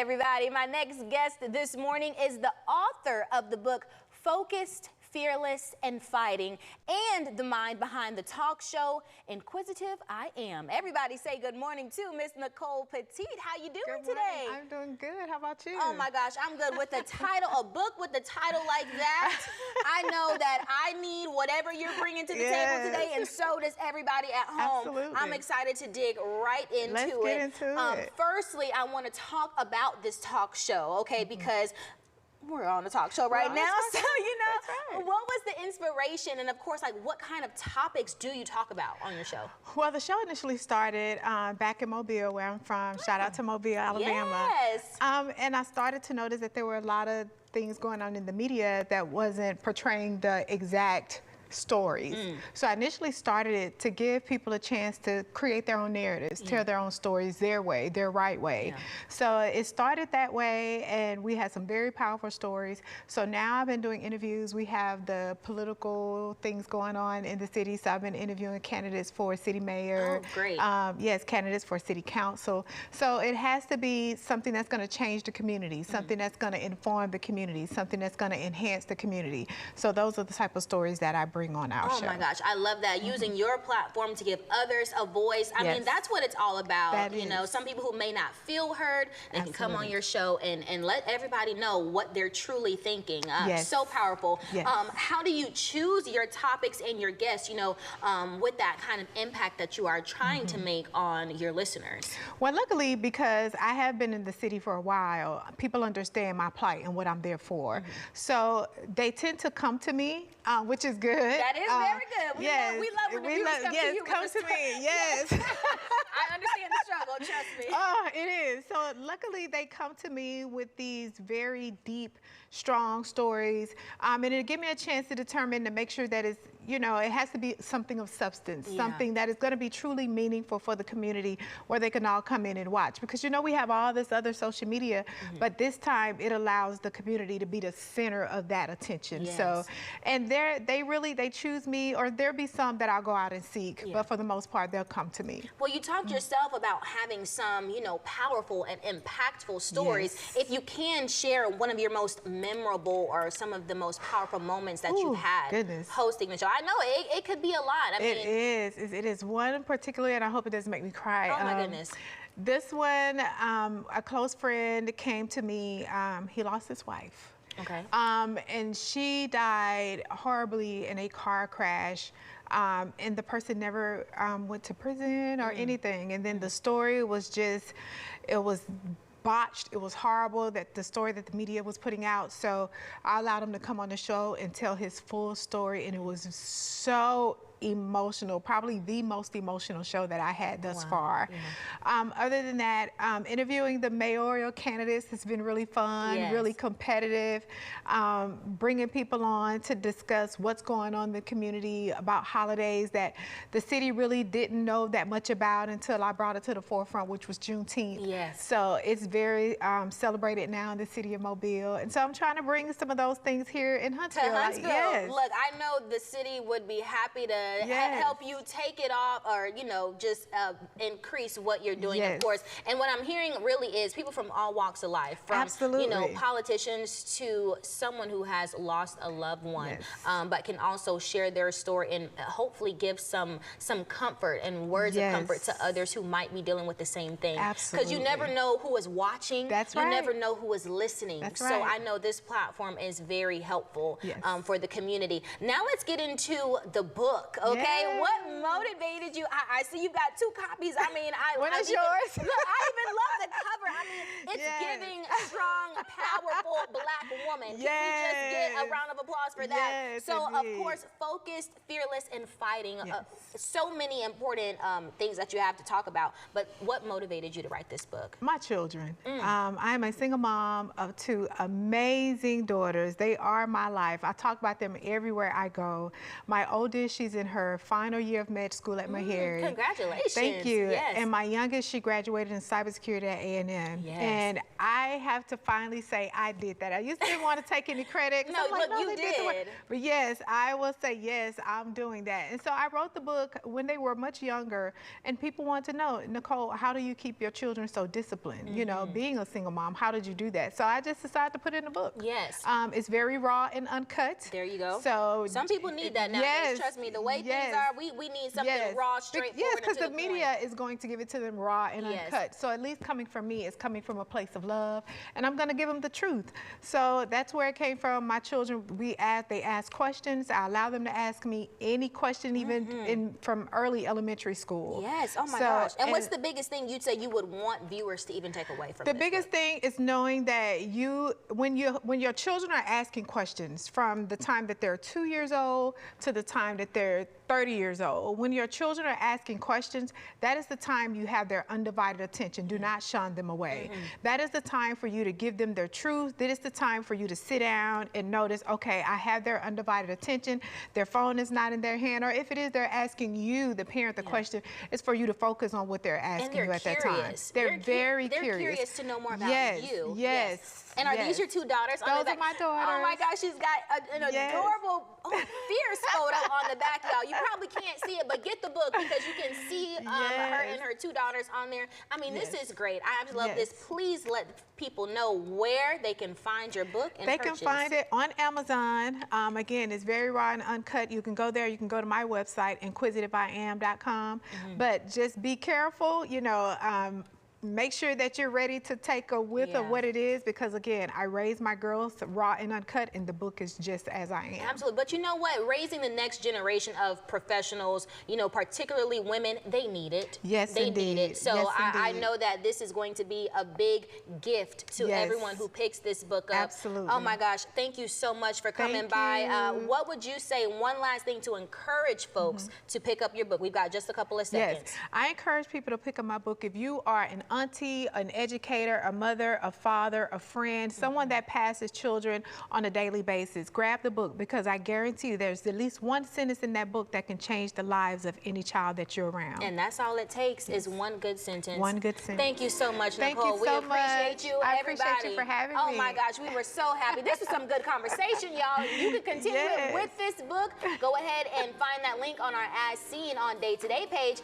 everybody. My next guest this morning is the author of the book, Focused, Fearless, and Fighting, and the mind behind the talk show, Inquisitive I Am. Everybody say good morning to Miss Nicole Petite. How you doing today? I'm doing good. How about you? Oh my gosh, I'm good. With the title, a book with the title like that, I know that I need whatever you're bringing to the table today, and so does everybody at home. Absolutely. I'm excited to dig right into Let's get into it. Firstly, I want to talk about this talk show, okay, because we're on a talk show right now, so what was the inspiration, and of course, like, what kind of topics do you talk about on your show? Well, the show initially started back in Mobile, where I'm from. Shout out to Mobile, Alabama. Yes. And I started to notice that there were a lot of things going on in the media that wasn't portraying the exact stories. So I initially started it to give people a chance to create their own narratives, tell their own stories their way, their right way. So it started that way, and we had some very powerful stories. So now I've been doing interviews. We have the political things going on in the city, so I've been interviewing candidates for city mayor. Oh, great. Yes, candidates for city council. So it has to be something that's going to change the community, something that's going to inform the community, something that's going to enhance the community. So those are the type of stories that I bring on our show. Oh my gosh, I love that. Using your platform to give others a voice. I mean, that's what it's all about. You know, some people who may not feel heard, they can come on your show and let everybody know what they're truly thinking. So powerful. How do you choose your topics and your guests, you know, with that kind of impact that you are trying to make on your listeners? Well, luckily, because I have been in the city for a while, people understand my plight and what I'm there for. So they tend to come to me, which is good. That is very good. We love when the viewers come to you. Come to me. Yes. I understand the struggle, trust me. Oh, it is. So luckily they come to me with these very deep, strong stories, and it'll give me a chance to determine, to make sure that it's, you know, it has to be something of substance, something that is going to be truly meaningful for the community, where they can all come in and watch. Because, you know, we have all this other social media, but this time it allows the community to be the center of that attention. So, and they choose me, or there'll be some that I'll go out and seek, but for the most part, they'll come to me. Well, you talked yourself about having some, you know, powerful and impactful stories. If you can share one of your most memorable or some of the most powerful moments that you've had hosting the show. I know it could be a lot. I mean, it is one in particular, and I hope it doesn't make me cry. Oh my goodness. This one, a close friend came to me. He lost his wife. Okay. And she died horribly in a car crash. And the person never went to prison or anything. And then the story was just, it was botched. It was horrible, that the story that the media was putting out. So I allowed him to come on the show and tell his full story, and it was so emotional, probably the most emotional show that I had thus far. Other than that, interviewing the mayoral candidates has been really fun, really competitive, bringing people on to discuss what's going on in the community, about holidays that the city really didn't know that much about until I brought it to the forefront, which was Juneteenth. So it's very celebrated now in the city of Mobile, and so I'm trying to bring some of those things here in Huntsville. Look, I know the city would be happy to help you take it off, or, you know, just increase what you're doing, of course. And what I'm hearing really is people from all walks of life, from you know, politicians to someone who has lost a loved one, but can also share their story and hopefully give some comfort and words of comfort to others who might be dealing with the same thing. Because you never know who is watching. You never know who is listening. So I know this platform is very helpful for the community. Now let's get into the book. Okay, what motivated you? I see you've got 2 copies. I mean, what is yours? Look, I even love the cover. I mean, it's giving strong, powerful Black woman. Can we just get a round of applause for that? So, of course, focused, fearless, and fighting. So many important things that you have to talk about. But what motivated you to write this book? My children. I am a single mom of 2 amazing daughters. They are my life. I talk about them everywhere I go. My oldest, she's in her final year of med school at Mariah. Congratulations. Thank you. And my youngest, she graduated in cybersecurity at A&M. And I have to find finally say I did that. I used to didn't want to take any credit. No, like, look, you did. But yes, I will say yes, I'm doing that. And so I wrote the book when they were much younger, and people want to know, Nicole, how do you keep your children so disciplined? You know, being a single mom, how did you do that? So I just decided to put it in the book. Yes. It's very raw and uncut. There you go. So some people need that nowadays. Yes, trust me, the way things are, we need something raw, straightforward. Yes, because the media is going to give it to them raw and uncut. So at least coming from me, it's coming from a place of love, and I'm going to give them the truth. So that's where it came from. My children, they ask questions. I allow them to ask me any question, even from early elementary school. Yes. Oh my gosh. And what's the biggest thing you'd say you would want viewers to even take away from this? The biggest thing is knowing that when your children are asking questions from the time that they're 2 years old to the time that they're 30 years old, when your children are asking questions, that is the time you have their undivided attention. Do not shun them away. That is the time for you to give them their truth. That is the time for you to sit down and notice, okay, I have their undivided attention. Their phone is not in their hand, or if it is, they're asking you, the parent, the question. It's for you to focus on what they're asking you at that time. They're very curious. They're curious to know more about you. Yes. And are these your two daughters? Those are my daughters. Oh my gosh, she's got an adorable, fierce photo on the back, y'all. You probably can't see it, but get the book because you can see her and her two daughters on there. I mean, this is great. I absolutely love this. Please let people know where they can find your book and purchase. They can find it on Amazon. Again, it's very raw and uncut. You can go there. You can go to my website, inquisitiveIam.com. But just be careful, you know, make sure that you're ready to take a whiff of what it is, because again, I raise my girls raw and uncut, and the book is just as I am. Absolutely. But you know what? Raising the next generation of professionals, you know, particularly women, they need it. Yes, they need it. So I know that this is going to be a big gift to everyone who picks this book up. Absolutely. Oh my gosh. Thank you so much for coming by. What would you say, one last thing to encourage folks to pick up your book? We've got just a couple of seconds. Yes. I encourage people to pick up my book. If you are an auntie, an educator, a mother, a father, a friend, someone that passes children on a daily basis, grab the book, because I guarantee you there's at least one sentence in that book that can change the lives of any child that you're around. And that's all it takes is one good sentence. One good sentence. Thank you so much, Nicole. Thank you so much. We appreciate you, I everybody. appreciate you for having me. Oh my gosh, we were so happy. This was some good conversation, y'all. You can continue it with this book. Go ahead and find that link on our As Seen on Day to Day page.